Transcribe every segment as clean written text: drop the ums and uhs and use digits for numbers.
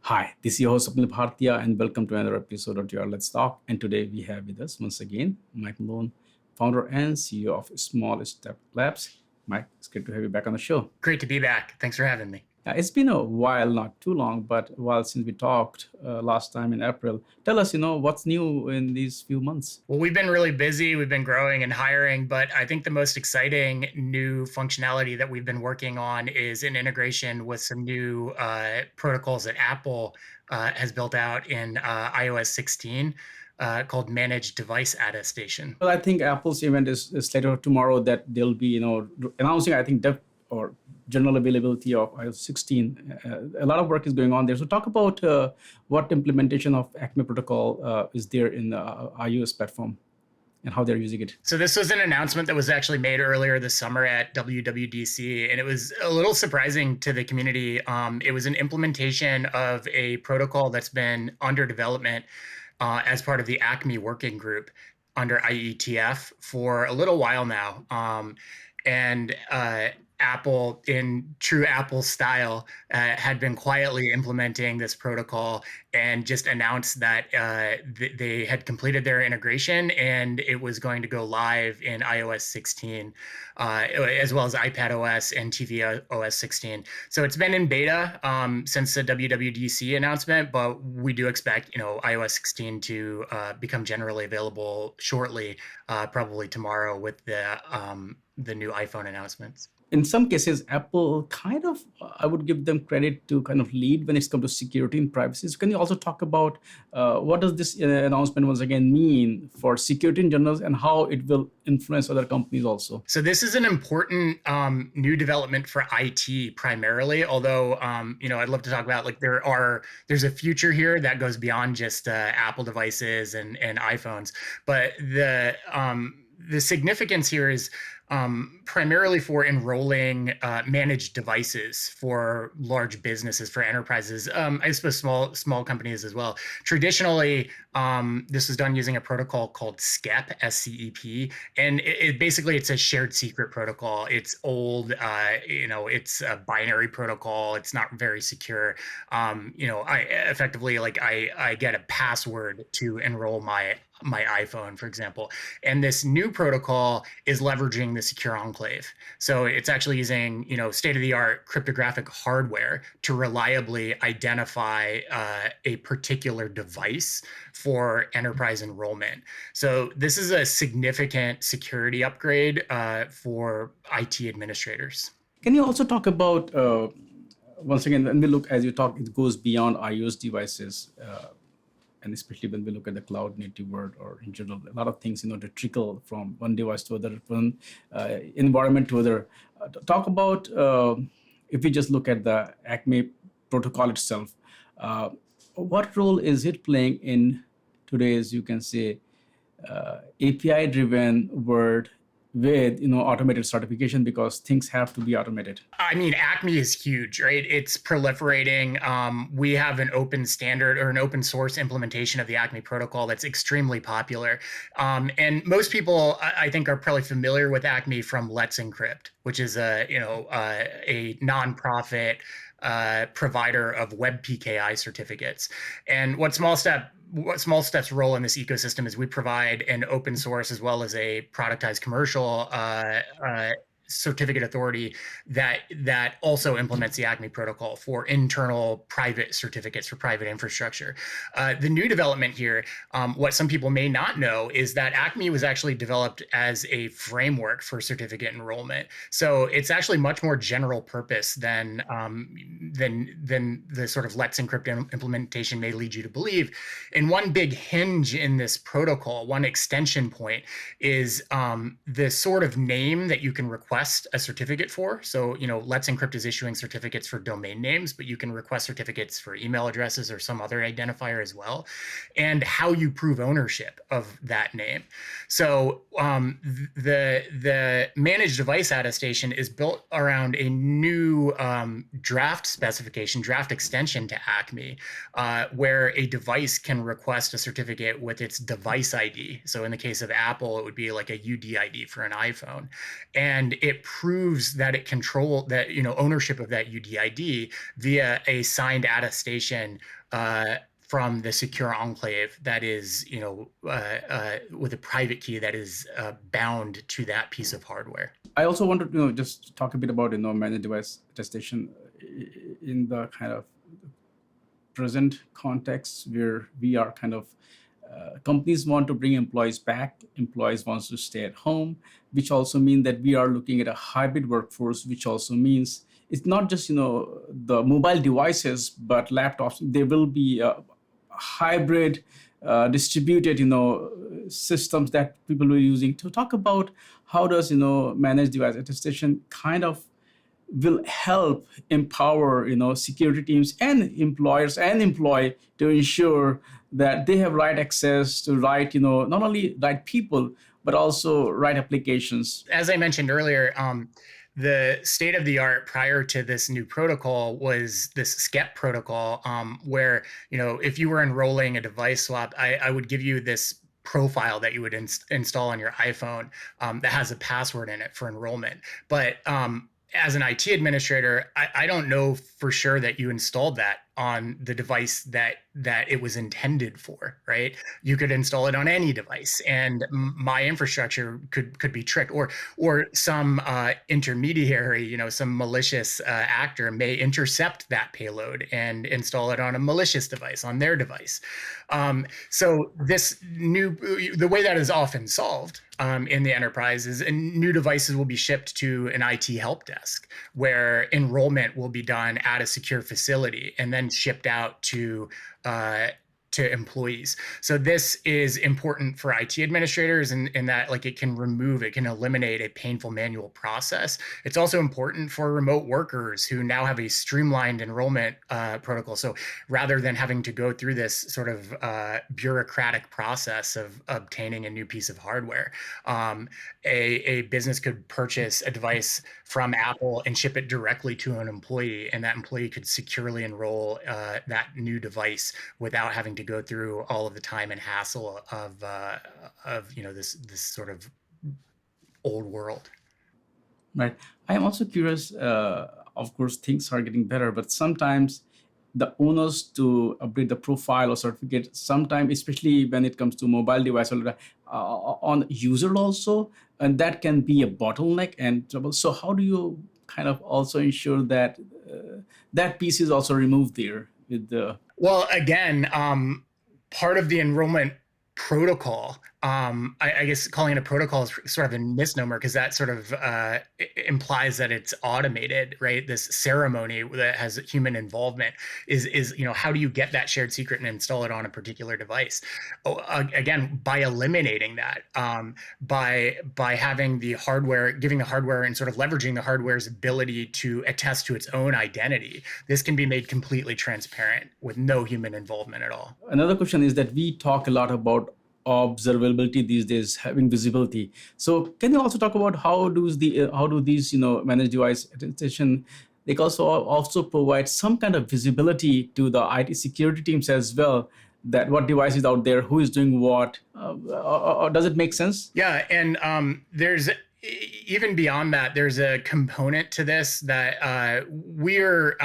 Hi, this is your host Swapnil Bhartiya, and welcome to another episode of your Let's Talk. And today we have with us once again Mike Malone, founder and CEO of Smallstep Labs. Mike, it's great to have you back on the show. Great to be back. Thanks for having me. It's been a while, not too long, but a while since we talked last time in April. Tell us, what's new in these few months? Well, we've been really busy. We've been growing and hiring, but I think the most exciting new functionality that we've been working on is an integration with some new protocols that Apple has built out in iOS 16 called Managed Device Attestation. Well, I think Apple's event is later tomorrow that they'll be, announcing, I think, or general availability of iOS 16. A lot of work is going on there. So talk about what implementation of Acme protocol is there in the iOS platform and how they're using it. So this was an announcement that was actually made earlier this summer at WWDC, and it was a little surprising to the community. It was an implementation of a protocol that's been under development as part of the Acme working group under IETF for a little while now. And Apple, in true Apple style, had been quietly implementing this protocol and just announced that they had completed their integration and it was going to go live in iOS 16, as well as iPadOS and tvOS 16. So it's been in beta since the WWDC announcement, but we do expect iOS 16 to become generally available shortly, probably tomorrow with the new iPhone announcements. In some cases, Apple I would give them credit to kind of lead when it's come to security and privacy. So can you also talk about what does this announcement once again mean for security in general and how it will influence other companies also? So this is an important new development for IT primarily, although, I'd love to talk about there's a future here that goes beyond just Apple devices and iPhones. But the significance here is primarily for enrolling managed devices for large businesses, for enterprises, I suppose small companies as well. Traditionally, this was done using a protocol called SCEP, S-C-E-P, and it's a shared secret protocol. It's old, it's a binary protocol. It's not very secure. I get a password to enroll my iPhone, for example. And this new protocol is leveraging the secure enclave. So it's actually using, state-of-the-art cryptographic hardware to reliably identify a particular device for enterprise enrollment. So this is a significant security upgrade for IT administrators. Can you also talk about, once again, when we look, as you talk, it goes beyond iOS devices, and especially when we look at the cloud native world or in general, a lot of things, to trickle from one device to other, one environment to other. Talk about, if we just look at the Acme protocol itself, what role is it playing in today's, you can say, API-driven world with automated certification, because things have to be automated? I mean, Acme is huge, right? It's proliferating. We have an open standard or an open source implementation of the Acme protocol that's extremely popular. And most people, I think, are probably familiar with Acme from Let's Encrypt, which is a nonprofit provider of web PKI certificates. And what Smallstep's role in this ecosystem is we provide an open source as well as a productized commercial certificate authority that also implements the Acme protocol for internal private certificates for private infrastructure. The new development here, what some people may not know, is that Acme was actually developed as a framework for certificate enrollment. So it's actually much more general purpose than the sort of Let's Encrypt implementation may lead you to believe. And one big hinge in this protocol, one extension point, is the sort of name that you can request a certificate for. So, Let's Encrypt is issuing certificates for domain names, but you can request certificates for email addresses or some other identifier as well, and how you prove ownership of that name. So the managed device attestation is built around a new draft specification, draft extension to Acme, where a device can request a certificate with its device ID. So in the case of Apple, it would be like a UDID for an iPhone. And it proves that ownership of that UDID via a signed attestation from the secure enclave that is, with a private key that is bound to that piece of hardware. I also wanted to just talk a bit about managed device attestation in the kind of present context where we are kind of companies want to bring employees back, employees wants to stay at home, which also means that we are looking at a hybrid workforce, which also means it's not just the mobile devices but laptops. There will be a hybrid distributed systems that people were using. To talk about how does managed device attestation kind of will help empower security teams and employers and employee to ensure that they have right access to right not only right people but also right applications. As I mentioned earlier, the state of the art prior to this new protocol was this SCEP protocol, where if you were enrolling a device swap, I would give you this profile that you would install on your iPhone that has a password in it for enrollment. But as an IT administrator, I don't know for sure that you installed that on the device that it was intended for, right? You could install it on any device, and my infrastructure could be tricked, or some intermediary, some malicious actor may intercept that payload and install it on a malicious device on their device. So the way that is often solved in the enterprise is new devices will be shipped to an IT help desk where enrollment will be done at a secure facility and then shipped out to employees. So this is important for IT administrators in that it can eliminate a painful manual process. It's also important for remote workers who now have a streamlined enrollment protocol. So rather than having to go through this sort of bureaucratic process of obtaining a new piece of hardware, a business could purchase a device from Apple and ship it directly to an employee, and that employee could securely enroll that new device without having to go through all of the time and hassle of this sort of old world. Right. I am also curious. Of course, things are getting better, but sometimes the owners to upgrade the profile or certificate, sometimes, especially when it comes to mobile device on user also, and that can be a bottleneck and trouble. So how do you kind of also ensure that that piece is also removed there with the? Well, again, part of the enrollment protocol, I guess calling it a protocol is sort of a misnomer because that sort of implies that it's automated, right? This ceremony that has human involvement is how do you get that shared secret and install it on a particular device? Again, by eliminating that, by having the hardware, giving the hardware and sort of leveraging the hardware's ability to attest to its own identity. This can be made completely transparent with no human involvement at all. Another question is that we talk a lot about observability these days, having visibility. So can you also talk about how do these managed device attestation, they also provide some kind of visibility to the IT security teams as well, that what device is out there, who is doing what, or does it make sense? Yeah, and there's even beyond that, there's a component to this that we're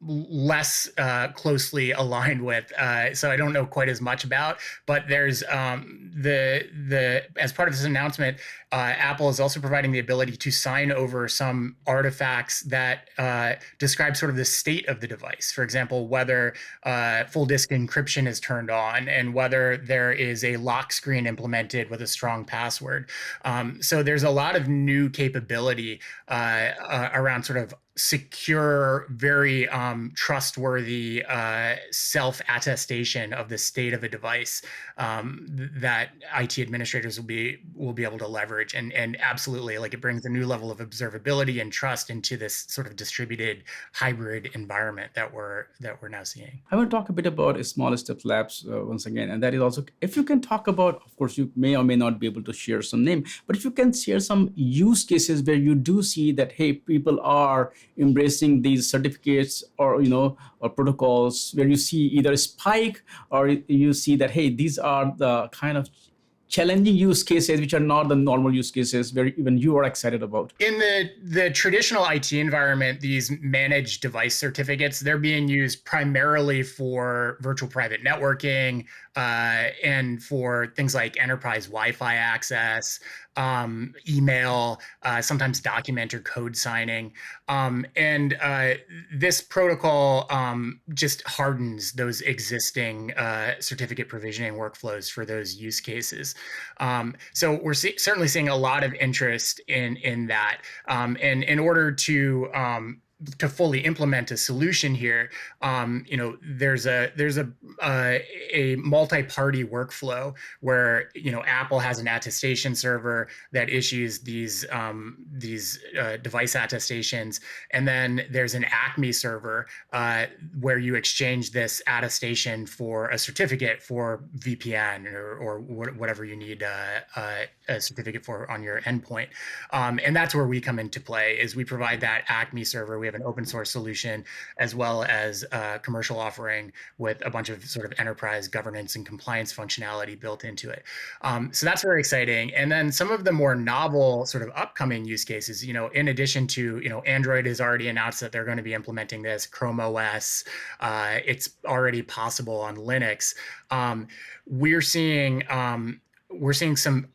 less closely aligned with, so I don't know quite as much about. But there's the as part of this announcement, Apple is also providing the ability to sign over some artifacts that describe sort of the state of the device. For example, whether full disk encryption is turned on and whether there is a lock screen implemented with a strong password. So there's a lot of new capability around sort of secure, very trustworthy self-attestation of the state of a device that IT administrators will be able to leverage, and absolutely, it brings a new level of observability and trust into this sort of distributed hybrid environment that we're now seeing. I want to talk a bit about Smallstep Labs once again, and that is also, if you can talk about, of course, you may or may not be able to share some name, but if you can share some use cases where you do see that, hey, people are embracing these certificates or or protocols, where you see either a spike or you see that, hey, these are the kind of challenging use cases which are not the normal use cases where even you are excited about? In the traditional IT environment, these managed device certificates, they're being used primarily for virtual private networking and for things like enterprise Wi-Fi access, email, sometimes document or code signing. And this protocol just hardens those existing certificate provisioning workflows for those use cases. So we're certainly seeing a lot of interest in that. And in order to fully implement a solution here, there's a multi-party workflow where Apple has an attestation server that issues these device attestations, and then there's an Acme server where you exchange this attestation for a certificate for VPN or whatever you need a certificate for on your endpoint. And that's where we come into play. Is we provide that Acme server. We have an open source solution as well as a commercial offering with a bunch of sort of enterprise governance and compliance functionality built into it. So that's very exciting. And then some of the more novel sort of upcoming use cases, in addition to, Android has already announced that they're going to be implementing this, Chrome OS, it's already possible on Linux. We're seeing some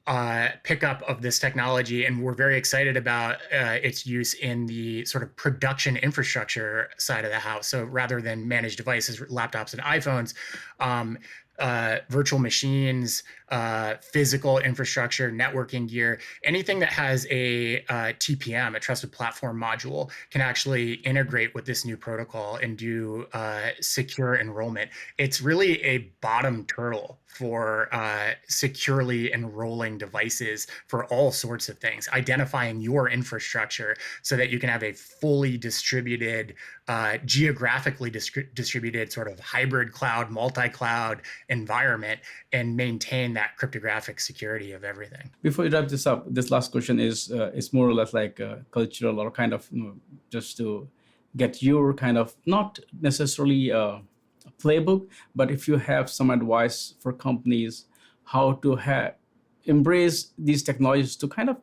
pickup of this technology, and we're very excited about its use in the sort of production infrastructure side of the house. So rather than managed devices, laptops and iPhones, virtual machines, physical infrastructure, networking gear, anything that has a TPM, a trusted platform module, can actually integrate with this new protocol and do secure enrollment. It's really a bottom turtle for securely enrolling devices for all sorts of things, identifying your infrastructure so that you can have a fully distributed, geographically distributed sort of hybrid cloud, multi-cloud environment and maintain that cryptographic security of everything. Before you wrap this up, this last question is more or less like cultural or kind of just to get your kind of not necessarily a playbook, but if you have some advice for companies how to embrace these technologies to kind of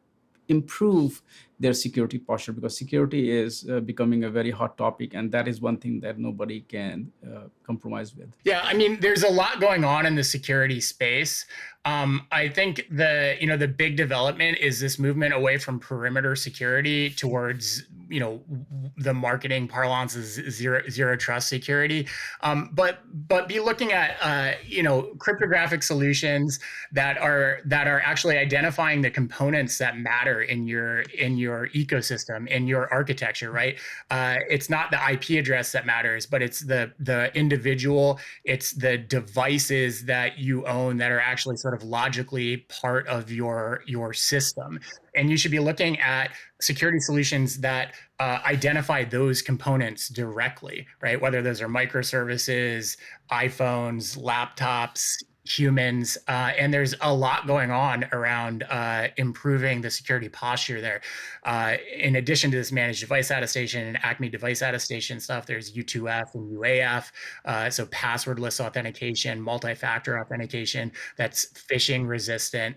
improve their security posture, because security is becoming a very hot topic, and that is one thing that nobody can compromise with. Yeah, I mean, there's a lot going on in the security space. I think the big development is this movement away from perimeter security towards the marketing parlance is zero trust security, but be looking at cryptographic solutions that are actually identifying the components that matter in your ecosystem, in your architecture, right? It's not the IP address that matters, but it's the individual, it's the devices that you own that are actually sort of logically part of your system. And you should be looking at security solutions that identify those components directly, right? Whether those are microservices, iPhones, laptops, humans, and there's a lot going on around improving the security posture there. In addition to this managed device attestation and Acme device attestation stuff, there's U2F and UAF, so passwordless authentication, multi-factor authentication that's phishing resistant.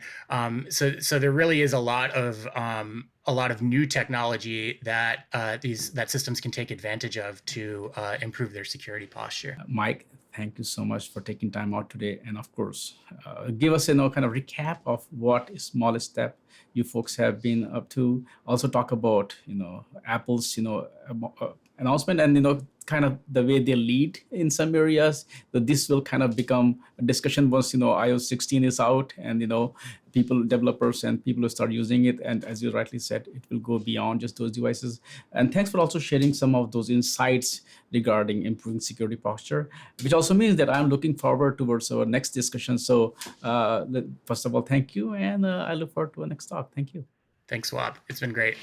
So there really is a lot of new technology that that systems can take advantage of to improve their security posture. Mike, thank you so much for taking time out today, and of course, give us a kind of recap of what Smallstep you folks have been up to. Also talk about Apple's announcement and kind of the way they lead in some areas. That this will kind of become a discussion once iOS 16 is out, and developers and people will start using it. And as you rightly said, it will go beyond just those devices. And thanks for also sharing some of those insights regarding improving security posture, which also means that I'm looking forward towards our next discussion. So first of all, thank you, and I look forward to our next talk. Thank you. Thanks, Swab. It's been great.